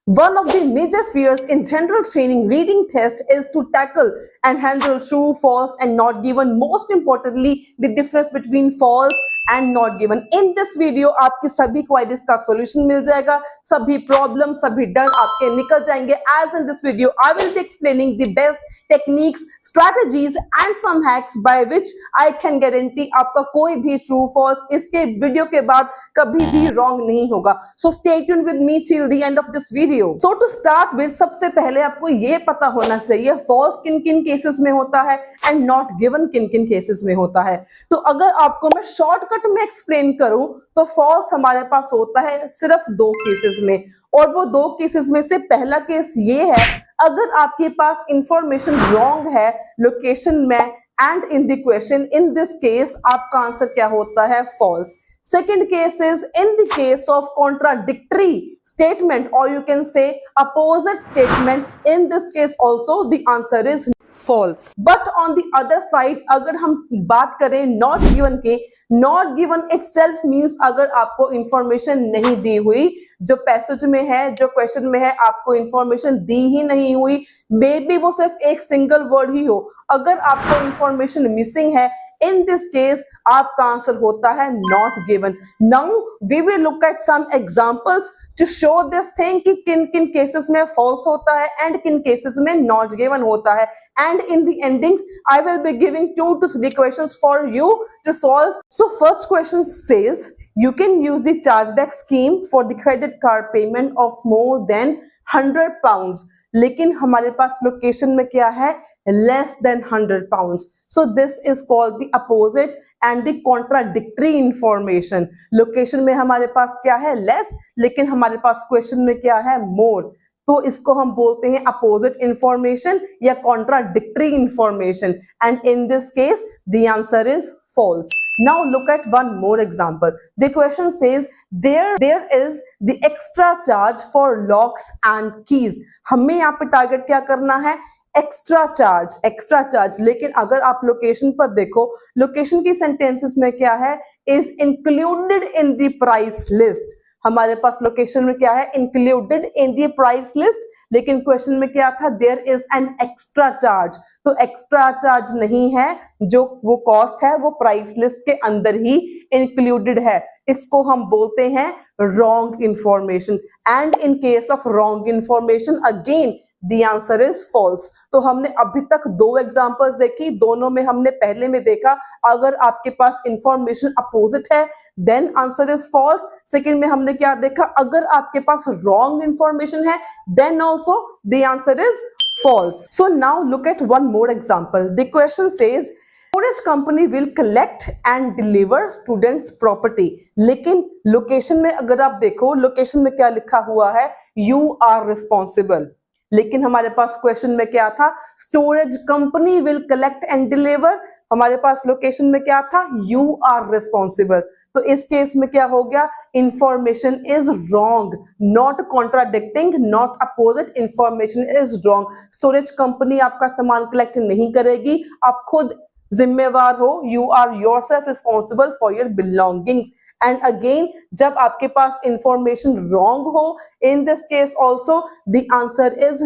One of the major fears in general training reading test is to tackle and handle true, false, and not given. Most importantly, the difference between false and not given. In this video, आपके सभी queries का solution मिल जाएगा, सभी problem, सभी डर आपके निकल जाएंगे. As in this video, I will be explaining the best techniques, strategies, and some hacks by which I can guarantee आपका कोई भी true, false इसके वीडियो के बाद कभी भी wrong नहीं होगा. So stay tuned with me till the end of this video. So to start with, सबसे पहले आपको ये पता होना चाहिए false किन किन केसेस में होता है and not given किन किन केसेस में होता है. तो अगर आपको मैं शॉर्टकट में एक्सप्लेन करूं तो false हमारे पास होता है सिर्फ दो केसेस में, और वो दो केसेस में से पहला केस ये है अगर आपके पास इंफॉर्मेशन रॉन्ग है लोकेशन में and in the question. In this case आपका आंसर क्या होता है? False. Second case is in the case of contradictory statement, or you can say opposite statement. In this case also the answer is false. But on the other side अगर हम बात करें not given के, not given itself means अगर आपको information नहीं दी हुई, जो पैसेज में है, जो क्वेश्चन में है, आपको इंफॉर्मेशन दी ही नहीं हुई, मे बी वो सिर्फ एक सिंगल वर्ड ही हो, अगर आपको इंफॉर्मेशन मिसिंग है, in this case आपका आंसर होता है not given. Now we will look at some examples to show this thing कि किन किन केसेस में false होता है and किन केसेस में not given होता है. And in the endings I will be giving 2 to 3 questions for you to solve. So first question says you can use the chargeback scheme for the credit card payment of more than 100 pounds. लेकिन हमारे पास location में क्या है? less than 100 pounds. So this is called the opposite and the contradictory information. Location में हमारे पास क्या है? less, लेकिन हमारे पास क्वेश्चन में क्या है? more. तो इसको हम बोलते हैं अपोजिट इंफॉर्मेशन या contradictory information, and in this case the answer is false. Now look at one more example. The question says there is the extra charge for locks and keys. हमें यहाँ पे target क्या करना है? Extra charge. लेकिन अगर आप location पर देखो, लोकेशन की सेंटेंसेस में क्या है? Is included in the price list. हमारे पास लोकेशन में क्या है? Included in the price list, लेकिन क्वेश्चन में क्या था? There is an extra charge. तो एक्स्ट्रा चार्ज नहीं है, जो वो कॉस्ट है वो प्राइस लिस्ट के अंदर ही इंक्लूडेड है. इसको हम बोलते हैं wrong information, and in case of wrong information again the answer is false. तो हमने अभी तक दो एग्जांपल्स देखी, दोनों में हमने पहले में देखा अगर आपके पास इंफॉर्मेशन अपोजिट है then answer is false. Second में हमने क्या देखा? अगर आपके पास रॉन्ग इंफॉर्मेशन है then also the answer is false. So now look at one more example. The question says storage company will collect and deliver students property. लेकिन location में अगर आप देखो, लोकेशन में क्या लिखा हुआ है? You are responsible. लेकिन हमारे पास क्वेश्चन में क्या था? Storage company will collect and deliver. हमारे पास लोकेशन में क्या था? You are responsible. तो इस केस में क्या हो गया? Information is wrong, not contradicting, not opposite. Information is wrong. Storage company आपका सामान कलेक्ट नहीं करेगी, आप खुद जिम्मेवार हो. You are yourself responsible for your belongings. And again जब आपके पास इंफॉर्मेशन रॉन्ग हो, in this case also the answer is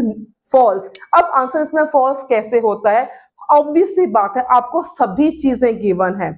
false. अब आंसर इसमें फॉल्स कैसे होता है? ऑब्वियस सी बात है, आपको सभी चीजें गिवन है,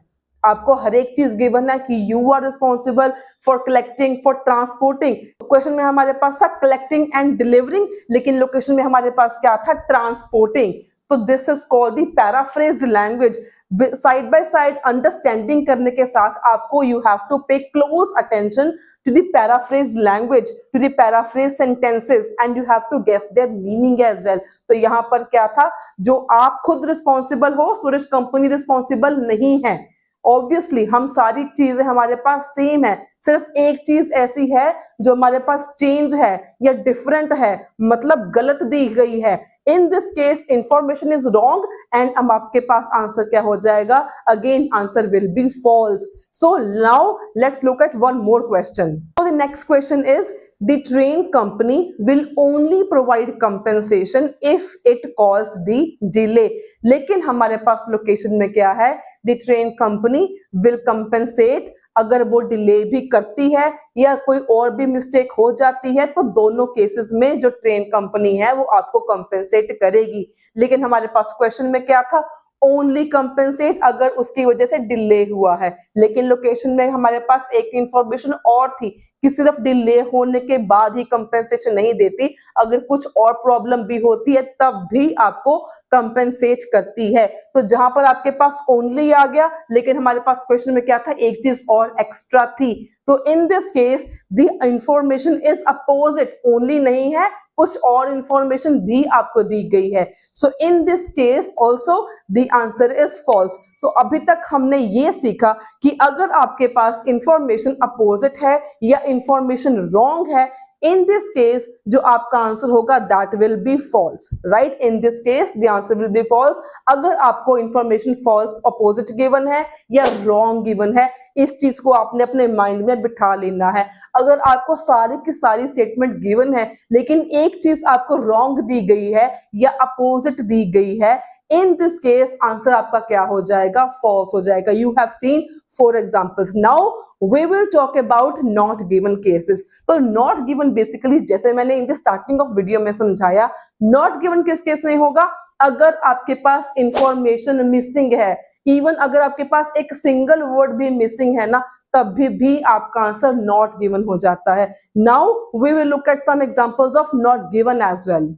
आपको हर एक चीज गिवन है कि you are responsible for collecting, for transporting. Question में हमारे पास था कलेक्टिंग एंड डिलीवरिंग, लेकिन लोकेशन में हमारे पास क्या था? ट्रांसपोर्टिंग. तो this is called the paraphrased language. Side by side understanding करने के साथ आपको you have to pay close attention to the paraphrased language, to the paraphrase sentences, and you have to guess their meaning as well. तो यहाँ पर क्या था? जो आप खुद रिस्पॉन्सिबल हो, स्टोरेज कंपनी रिस्पॉन्सिबल नहीं है. ऑब्वियसली हम सारी चीजें हमारे पास सेम है, सिर्फ एक चीज ऐसी है जो हमारे पास चेंज है या डिफरेंट है, मतलब गलत दी गई है. In this case information is wrong and अब आपके पास आंसर क्या हो जाएगा? Again answer will be false. So now let's look at one more question. So the next question is the train company will only provide compensation if it caused the delay. लेकिन हमारे पास location में क्या है? The train company will compensate अगर वो delay भी करती है या कोई और भी मिस्टेक हो जाती है तो दोनों केसेस में जो ट्रेन कंपनी है वो आपको कंपेंसेट करेगी। लेकिन हमारे पास क्वेश्चन में क्या था, ओनली कंपेंसेट अगर उसकी वजह से डिले हुआ है। लेकिन लोकेशन में हमारे पास एक इंफॉर्मेशन और थी कि सिर्फ डिले होने के बाद ही कंपेंसेशन नहीं देती, अगर कुछ और प्रॉब्लम भी होती है तब भी आपको कंपेंसेट करती है। तो जहां पर आपके पास ओनली आ गया, लेकिन हमारे पास क्वेश्चन में क्या था, एक चीज और एक्स्ट्रा थी। तो इन this case the information is opposite, only नहीं है, कुछ और इंफॉर्मेशन भी आपको दी गई है। So in this case also the answer is false. तो अभी तक हमने ये सीखा कि अगर आपके पास इंफॉर्मेशन अपोजिट है या इंफॉर्मेशन रॉन्ग है, in this case जो आपका आंसर होगा that will be false, right? in this case the answer will be false। अगर आपको इंफॉर्मेशन false opposite given है या wrong given है, इस चीज को आपने अपने माइंड में बिठा लेना है। अगर आपको सारी की सारी स्टेटमेंट गिवन है लेकिन एक चीज आपको wrong दी गई है या अपोजिट दी गई है, in this case आंसर आपका क्या हो जाएगा, false हो जाएगा। You have seen 4 examples। Now we will talk about not given cases। तो not given basically जैसे मैंने in the starting of video में समझाया, not given किस केस में होगा, अगर आपके पास इंफॉर्मेशन मिसिंग है, इवन अगर आपके पास एक सिंगल वर्ड भी मिसिंग है ना, तब भी आपका आंसर नॉट गिवन हो जाता है। Now we will look at some examples of not given as well.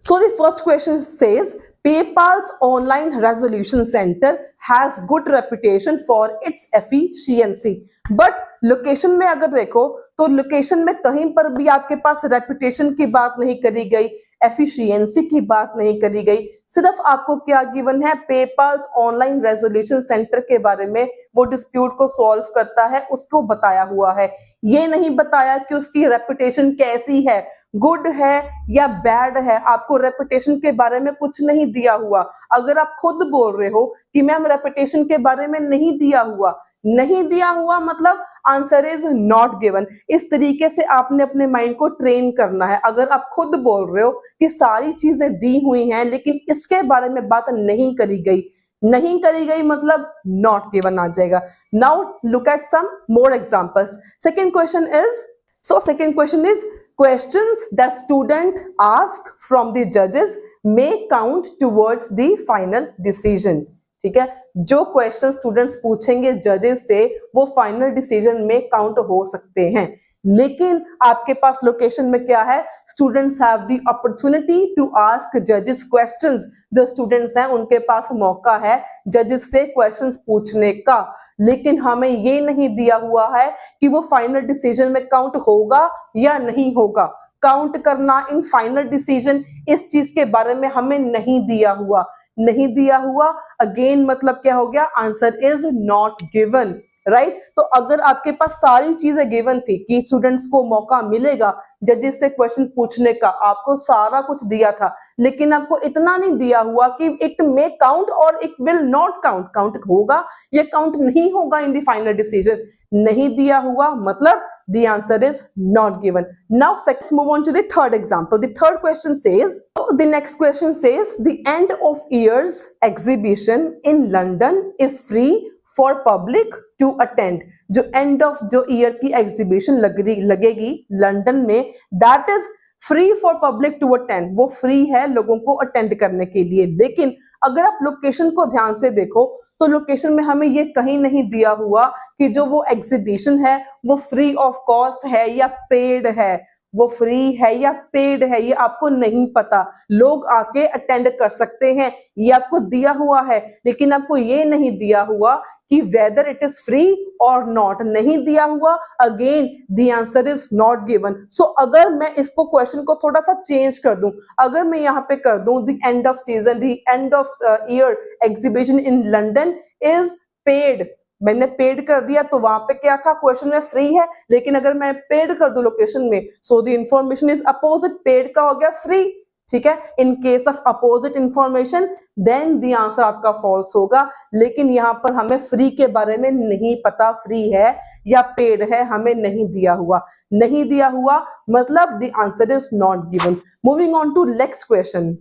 So the first question says PayPal's online resolution center has good reputation for its efficiency। But location में अगर देखो तो location में कहीं पर भी आपके पास रेपुटेशन की बात नहीं करी गई, एफिशिएंसी की बात नहीं करी गई, सिर्फ आपको क्या गिवन है, पेपाल्स ऑनलाइन रेजोल्यूशन सेंटर के बारे में, वो डिस्प्यूट को सॉल्व करता है उसको बताया हुआ है। ये नहीं बताया कि उसकी रेपुटेशन कैसी है, गुड है या बैड है, आपको रेपुटेशन के बारे में कुछ नहीं दिया हुआ। अगर आप खुद बोल रहे हो कि मैम रेपुटेशन के बारे में नहीं दिया हुआ, नहीं दिया हुआ मतलब आंसर इज नॉट गिवन। इस तरीके से आपने अपने माइंड को ट्रेन करना है। अगर आप खुद बोल रहे हो कि सारी चीजें दी हुई हैं लेकिन इसके बारे में बात नहीं करी गई, नहीं करी गई मतलब नॉट गिवन आ जाएगा। Now look at some more examples. Second question is questions that student ask from the judges may count towards the final decision। ठीक है, जो क्वेश्चन स्टूडेंट्स पूछेंगे जजेस से वो फाइनल डिसीजन में काउंट हो सकते हैं। लेकिन आपके पास लोकेशन में क्या है, students have the opportunity to ask जजेस क्वेश्चंस। जो स्टूडेंट्स हैं उनके पास मौका है जजेस से क्वेश्चंस पूछने का, लेकिन हमें ये नहीं दिया हुआ है कि वो फाइनल डिसीजन में काउंट होगा या नहीं होगा। काउंट करना इन फाइनल डिसीजन, इस चीज के बारे में हमें नहीं दिया हुआ, नहीं दिया हुआ। अगेन मतलब क्या हो गया, answer is not given, right. तो अगर आपके पास सारी चीजें गिवन थी कि स्टूडेंट्स को मौका मिलेगा जजेस से क्वेश्चन पूछने का, आपको सारा कुछ दिया था, लेकिन आपको इतना नहीं दिया हुआ कि इट मे काउंट और it will not count, count होगा या काउंट नहीं होगा इन द फाइनल डिसीजन, नहीं दिया हुआ मतलब the answer is not given। Now let's move on to the third example। The third question says, the next question says the end of year's exhibition in London is free for public to attend। जो end of जो year की exhibition लगेगी London में, that is free for public to attend, वो free है लोगों को attend करने के लिए। लेकिन अगर आप लोकेशन को ध्यान से देखो तो लोकेशन में हमें ये कहीं नहीं दिया हुआ कि जो वो एग्जीबिशन है वो फ्री ऑफ कॉस्ट है या पेड है, वो फ्री है या पेड है ये आपको नहीं पता। लोग आके अटेंड कर सकते हैं, ये आपको दिया हुआ है, लेकिन आपको ये नहीं दिया हुआ कि वेदर इट इज फ्री और नॉट, नहीं दिया हुआ। Again the answer is not given. So अगर मैं इसको क्वेश्चन को थोड़ा सा चेंज कर दूं, अगर मैं यहाँ पे कर दूं the end off season, the end of year exhibition in London is paid, मैंने पेड कर दिया तो वहां पे क्या था, क्वेश्चन में फ्री है, लेकिन अगर मैं पेड कर दूं लोकेशन में, so the information is opposite, paid का हो गया फ्री। ठीक है, in case of opposite information then the answer आपका फॉल्स होगा। लेकिन यहाँ पर हमें फ्री के बारे में नहीं पता, फ्री है या पेड है हमें नहीं दिया हुआ, नहीं दिया हुआ मतलब the answer is not given. Moving on to next question.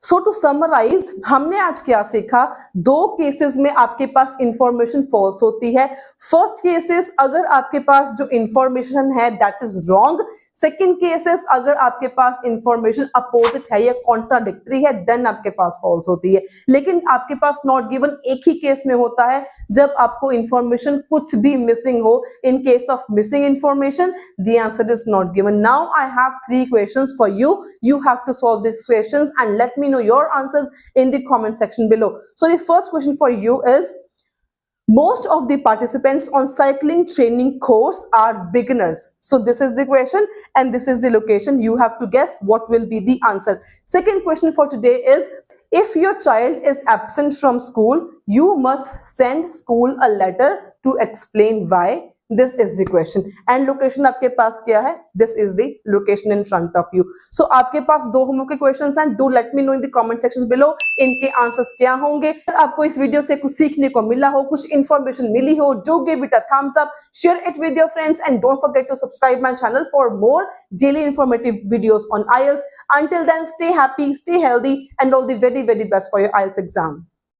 So to summarize, हमने आज क्या सीखा? दो केसेस में आपके पास इंफॉर्मेशन फॉल्स होती है। फर्स्ट केसेस अगर आपके पास जो इंफॉर्मेशन है that is wrong, second cases अगर आपके पास इंफॉर्मेशन अपोजिट है या कॉन्ट्राडिक्टरी है देन आपके पास फॉल्स होती है। लेकिन आपके पास नॉट गिवन एक ही केस में होता है जब आपको इंफॉर्मेशन कुछ भी मिसिंग हो। इन case of missing information the answer is not given. Now I have 3 questions for you. You have to solve these questions and let me know your answers in the comment section below. So the first question for you is, most of the participants on cycling training course are beginners. So this is the question and this is the location. You have to guess what will be the answer. Second question for today is, if your child is absent from school, you must send school a letter to explain why. This is the question. And location आपके पास क्या है? This is the location in front of you. So आपके पास दो homework के questions हैं. Do let me know in the comment sections below इनके answers क्या होंगे. अगर आपको इस वीडियो से कुछ सीखने को मिला हो, कुछ इंफॉर्मेशन मिली हो, do give it a thumbs up, share it with your friends and don't forget to subscribe my channel for more daily informative videos on IELTS. Until then, stay happy, stay healthy and all the very, very best for your IELTS exam.